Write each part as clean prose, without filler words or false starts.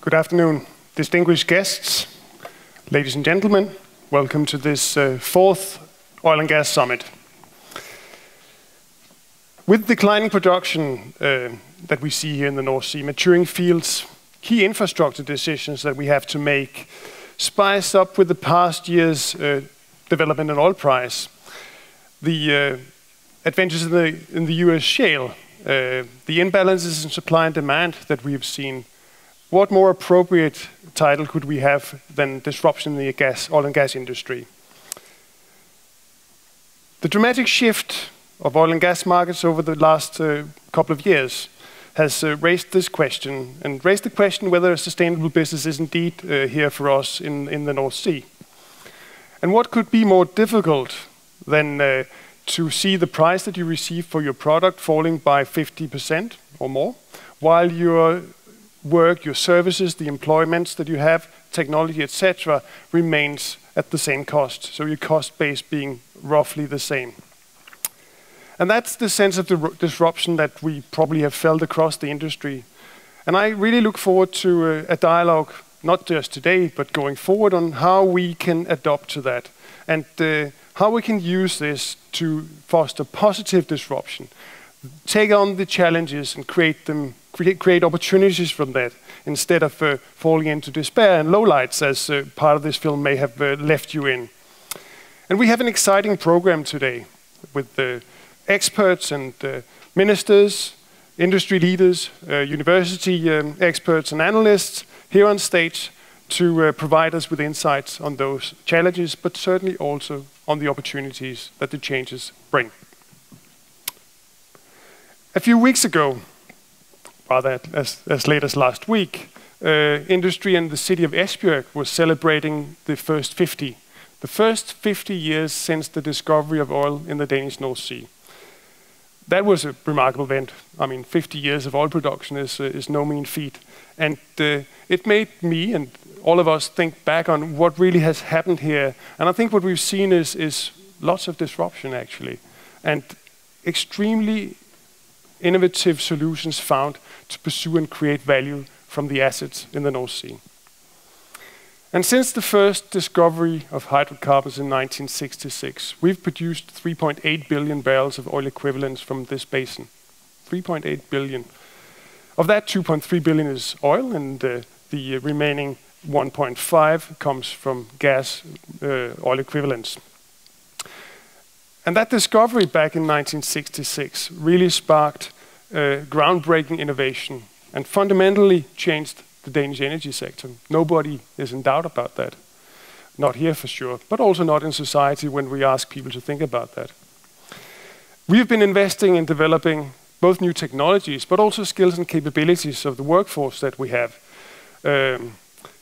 Good afternoon, distinguished guests, ladies and gentlemen. Welcome to this fourth Oil and Gas Summit. With declining production that we see here in the North Sea, maturing fields, key infrastructure decisions that we have to make, spiced up with the past year's development in oil price, the adventures in the US shale, the imbalances in supply and demand that we have seen, what more appropriate title could we have than disruption in the oil and gas industry? The dramatic shift of oil and gas markets over the last couple of years has raised this question, and raised the question whether a sustainable business is indeed here for us in the North Sea. And what could be more difficult than to see the price that you receive for your product falling by 50% or more, while your work, your services, the employments that you have, technology, etc., remains at the same cost. So your cost base being roughly the same. And that's the sense of the disruption that we probably have felt across the industry. And I really look forward to a dialogue, not just today, but going forward on how we can adapt to that and how we can use this to foster positive disruption, take on the challenges and create opportunities from that, instead of falling into despair and lowlights, as part of this film may have left you in. And we have an exciting program today with experts and ministers, industry leaders, university experts and analysts here on stage to provide us with insights on those challenges, but certainly also on the opportunities that the changes bring. A few weeks ago, rather as late as last week, industry and the city of Esbjerg was celebrating the first 50 years since the discovery of oil in the Danish North Sea. That was a remarkable event. I mean, 50 years of oil production is no mean feat. And it made me and all of us think back on what really has happened here. And I think what we've seen is lots of disruption, actually, and extremely innovative solutions found to pursue and create value from the assets in the North Sea. And since the first discovery of hydrocarbons in 1966, we've produced 3.8 billion barrels of oil equivalents from this basin. 3.8 billion. Of that, 2.3 billion is oil, and the remaining 1.5 comes from gas oil equivalents. And that discovery back in 1966 really sparked groundbreaking innovation and fundamentally changed the Danish energy sector. Nobody is in doubt about that. Not here for sure, but also not in society when we ask people to think about that. We've been investing in developing both new technologies, but also skills and capabilities of the workforce that we have.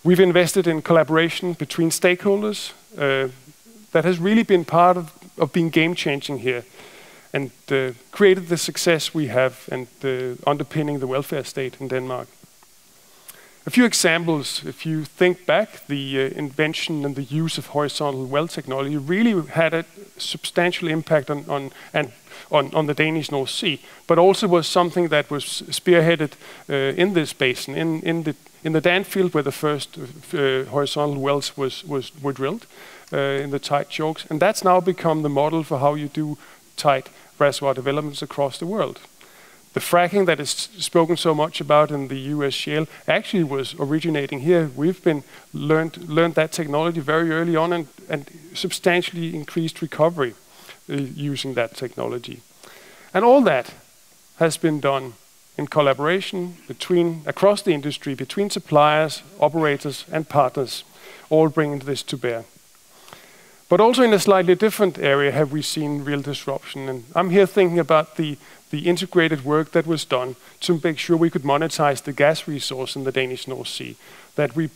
We've invested in collaboration between stakeholders that has really been part of being game-changing here, and created the success we have and underpinning the welfare state in Denmark. A few examples: if you think back, the invention and the use of horizontal well technology really had a substantial impact on the Danish North Sea, but also was something that was spearheaded in this basin, in the Danfield, where the first horizontal wells were drilled in the tight chalks, and that's now become the model for how you do tight reservoir developments across the world. The fracking that is spoken so much about in the US shale actually was originating here. We've learned that technology very early on and substantially increased recovery using that technology. And all that has been done in collaboration across the industry, between suppliers, operators, and partners, all bringing this to bear. But also in a slightly different area have we seen real disruption. And I'm here thinking about the integrated work that was done to make sure we could monetize the gas resource in the Danish North Sea. That we,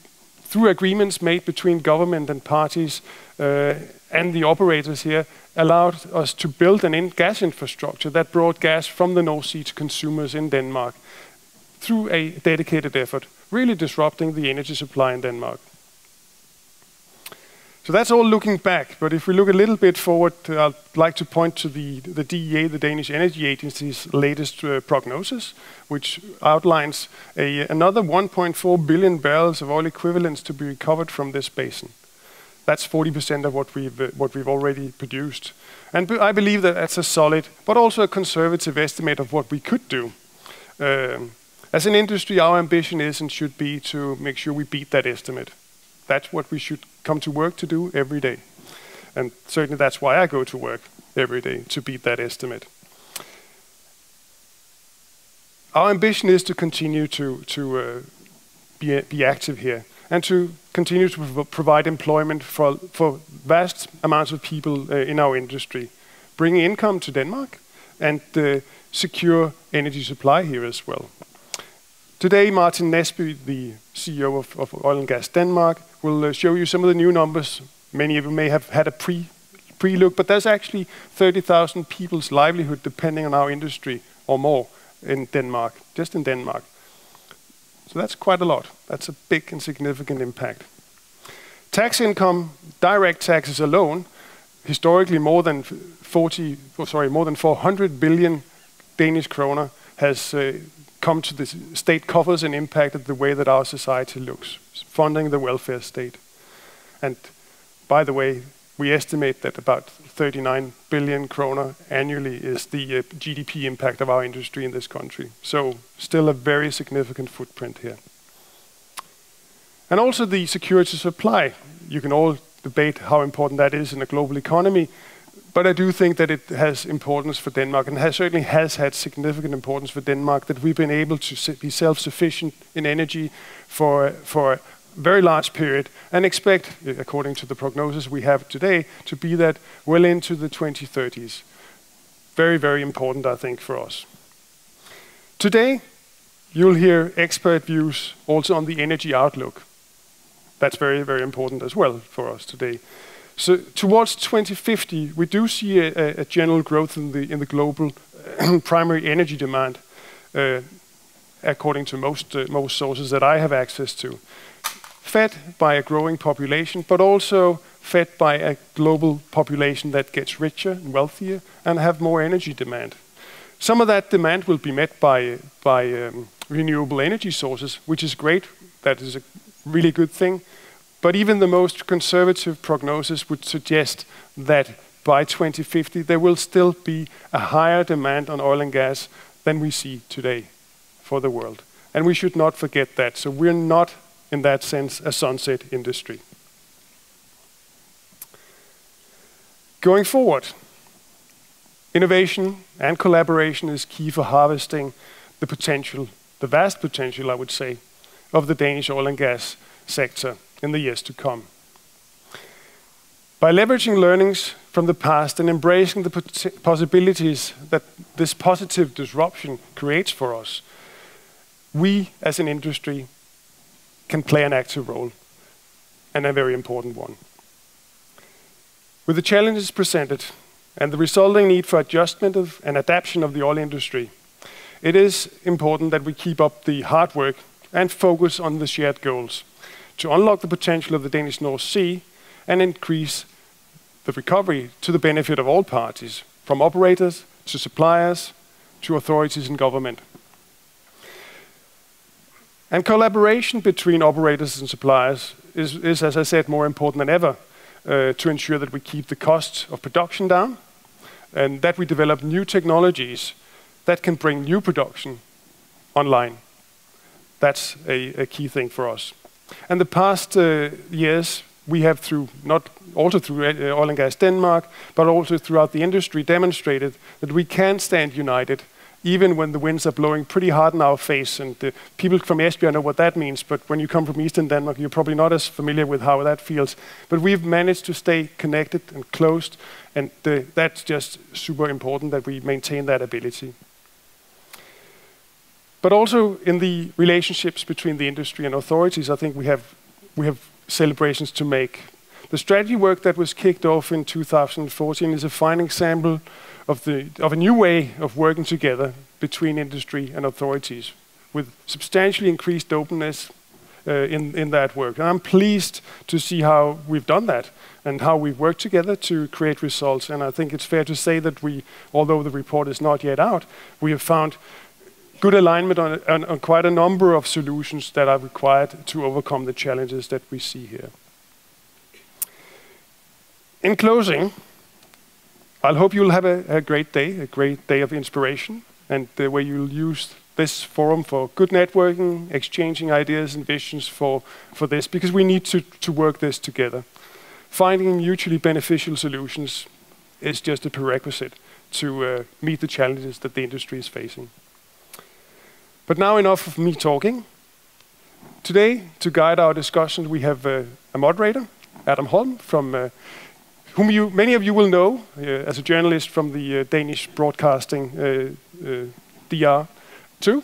through agreements made between government and parties and the operators here, allowed us to build gas infrastructure that brought gas from the North Sea to consumers in Denmark through a dedicated effort, really disrupting the energy supply in Denmark. So that's all looking back, but if we look a little bit forward, I'd like to point to the DEA, the Danish Energy Agency's latest prognosis, which outlines another 1.4 billion barrels of oil equivalents to be recovered from this basin. That's 40% of what we've already produced. And I believe that that's a solid, but also a conservative estimate of what we could do. As an industry, our ambition is and should be to make sure we beat that estimate. That's what we should come to work to do every day. And certainly that's why I go to work every day, to beat that estimate. Our ambition is to continue to be active here and to continue to provide employment for vast amounts of people in our industry, bring income to Denmark and secure energy supply here as well. Today, Martin Nesby, the CEO of Oil and Gas Denmark, will show you some of the new numbers. Many of you may have had a pre-look, but there's actually 30,000 people's livelihood depending on our industry or more in Denmark, just in Denmark. So that's quite a lot. That's a big and significant impact. Tax income, direct taxes alone, historically more than 400 billion Danish kroner has come to the state coffers and impacted the way that our society looks, funding the welfare state. And by the way, we estimate that about 39 billion kroner annually is the GDP impact of our industry in this country. So still a very significant footprint here. And also the security supply. You can all debate how important that is in a global economy, but I do think that it has importance for Denmark, and certainly has had significant importance for Denmark, that we've been able to be self-sufficient in energy for a very large period, and expect, according to the prognosis we have today, to be that well into the 2030s. Very, very important, I think, for us. Today, you'll hear expert views also on the energy outlook. That's very, very important as well for us today. So towards 2050, we do see a general growth in the global primary energy demand, according to most sources that I have access to, fed by a growing population, but also fed by a global population that gets richer and wealthier and have more energy demand. Some of that demand will be met by renewable energy sources, which is great. That is a really good thing. But even the most conservative prognosis would suggest that by 2050, there will still be a higher demand on oil and gas than we see today for the world. And we should not forget that. So we're not, in that sense, a sunset industry. Going forward, innovation and collaboration is key for harvesting the potential, the vast potential, I would say, of the Danish oil and gas sector in the years to come. By leveraging learnings from the past and embracing the possibilities that this positive disruption creates for us, we as an industry can play an active role, and a very important one. With the challenges presented and the resulting need for adjustment and adaptation of the oil industry, it is important that we keep up the hard work and focus on the shared goals to unlock the potential of the Danish North Sea and increase the recovery to the benefit of all parties, from operators to suppliers to authorities and government. And collaboration between operators and suppliers is, as I said, more important than ever to ensure that we keep the cost of production down and that we develop new technologies that can bring new production online. That's a key thing for us. And the past years, we have also through Oil and Gas Denmark, but also throughout the industry, demonstrated that we can stand united even when the winds are blowing pretty hard in our face. And people from Esbjerg know what that means, but when you come from Eastern Denmark, you're probably not as familiar with how that feels. But we've managed to stay connected and closed, and that's just super important that we maintain that ability. But also in the relationships between the industry and authorities, I think we have celebrations to make. The strategy work that was kicked off in 2014 is a fine example of a new way of working together between industry and authorities, with substantially increased openness in that work. And I'm pleased to see how we've done that and how we've worked together to create results. And I think it's fair to say that although the report is not yet out, we have found good alignment on quite a number of solutions that are required to overcome the challenges that we see here. In closing, I hope you'll have a great day of inspiration, and where you'll use this forum for good networking, exchanging ideas and visions for this, because we need to work this together. Finding mutually beneficial solutions is just a prerequisite to meet the challenges that the industry is facing. But now enough of me talking. Today, to guide our discussion, we have a moderator, Adam Holm, from whom many of you will know as a journalist from the Danish broadcasting DR2,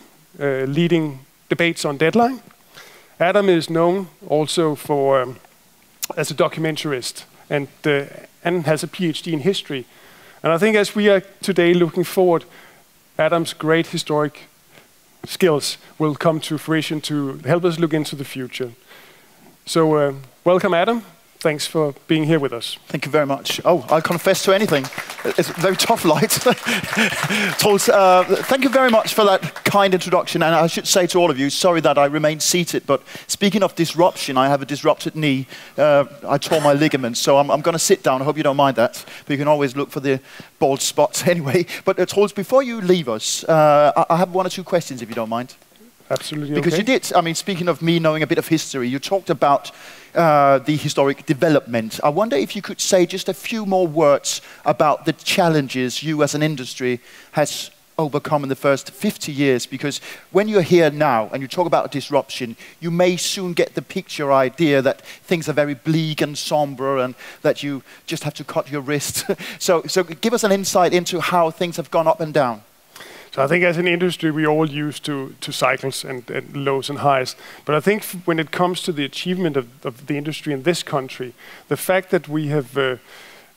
leading debates on Deadline. Adam is known also as a documentarist and has a PhD in history. And I think as we are today looking forward, Adam's great historic skills will come to fruition to help us look into the future. So welcome, Adam. Thanks for being here with us. Thank you very much. Oh, I'll confess to anything. It's a very tough light. Troels, thank you very much for that kind introduction. And I should say to all of you, sorry that I remain seated, but speaking of disruption, I have a disrupted knee. I tore my ligaments, so I'm going to sit down. I hope you don't mind that. But you can always look for the bald spots anyway. But Troels, before you leave us, I have one or two questions, if you don't mind. Absolutely. Because okay. you did, I mean, speaking of me knowing a bit of history, you talked about the historic development. I wonder if you could say just a few more words about the challenges you as an industry has overcome in the first 50 years, because when you're here now and you talk about disruption, you may soon get the picture idea that things are very bleak and somber and that you just have to cut your wrist. So give us an insight into how things have gone up and down. So I think as an industry, we're all used to cycles and lows and highs. But I think when it comes to the achievement of the industry in this country, the fact that we have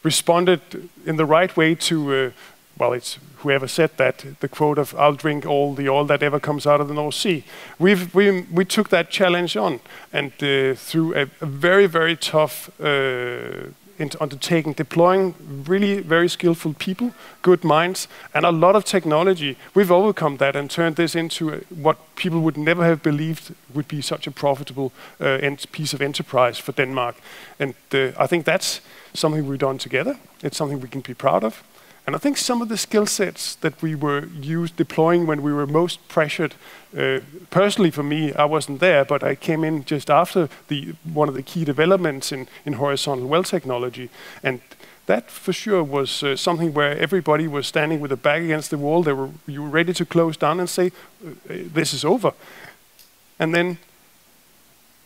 responded in the right way to, well, it's whoever said that, the quote of, "I'll drink all the oil that ever comes out of the North Sea." We took that challenge on, and through a very, very tough undertaking, deploying really very skillful people, good minds, and a lot of technology. We've overcome that and turned this into what people would never have believed would be such a profitable piece of enterprise for Denmark. And I think that's something we've done together. It's something we can be proud of. And I think some of the skill sets that we were deploying when we were most pressured, personally for me, I wasn't there, but I came in just after one of the key developments in horizontal well technology. And that for sure was something where everybody was standing with their back against the wall. You were ready to close down and say, this is over. And then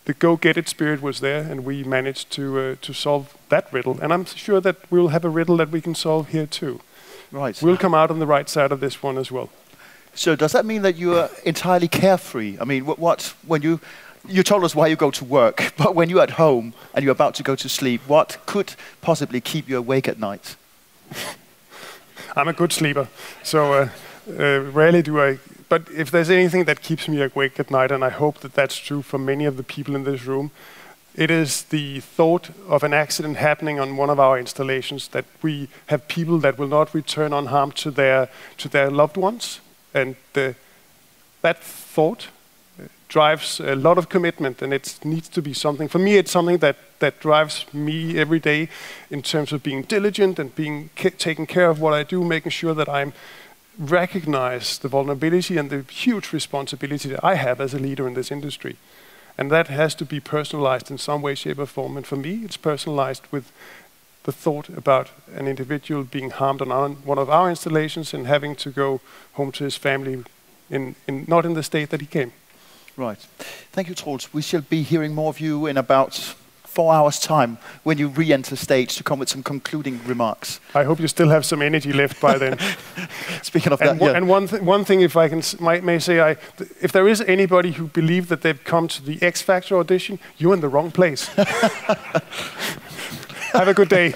the go-get-it spirit was there, and we managed to solve that riddle. And I'm sure that we'll have a riddle that we can solve here too. Right. We'll come out on the right side of this one as well. So does that mean that you are entirely carefree? I mean, when you told us why you go to work, but when you're at home and you're about to go to sleep, what could possibly keep you awake at night? I'm a good sleeper, so rarely do I. But if there's anything that keeps me awake at night, and I hope that that's true for many of the people in this room, it is the thought of an accident happening on one of our installations, that we have people that will not return unharmed to their loved ones. And that thought drives a lot of commitment, and it needs to be something. For me, it's something that drives me every day in terms of being diligent and taking care of what I do, making sure that I'm recognize the vulnerability and the huge responsibility that I have as a leader in this industry. And that has to be personalized in some way, shape, or form. And for me, it's personalized with the thought about an individual being harmed on one of our installations and having to go home to his family not in the state that he came. Right. Thank you, Troels. We shall be hearing more of you in about 4 hours' time when you re-enter stage to come with some concluding remarks. I hope you still have some energy left by then. Speaking of that, yeah. And one thing, if I may say, if there is anybody who believes that they've come to the X Factor audition, you're in the wrong place. Have a good day.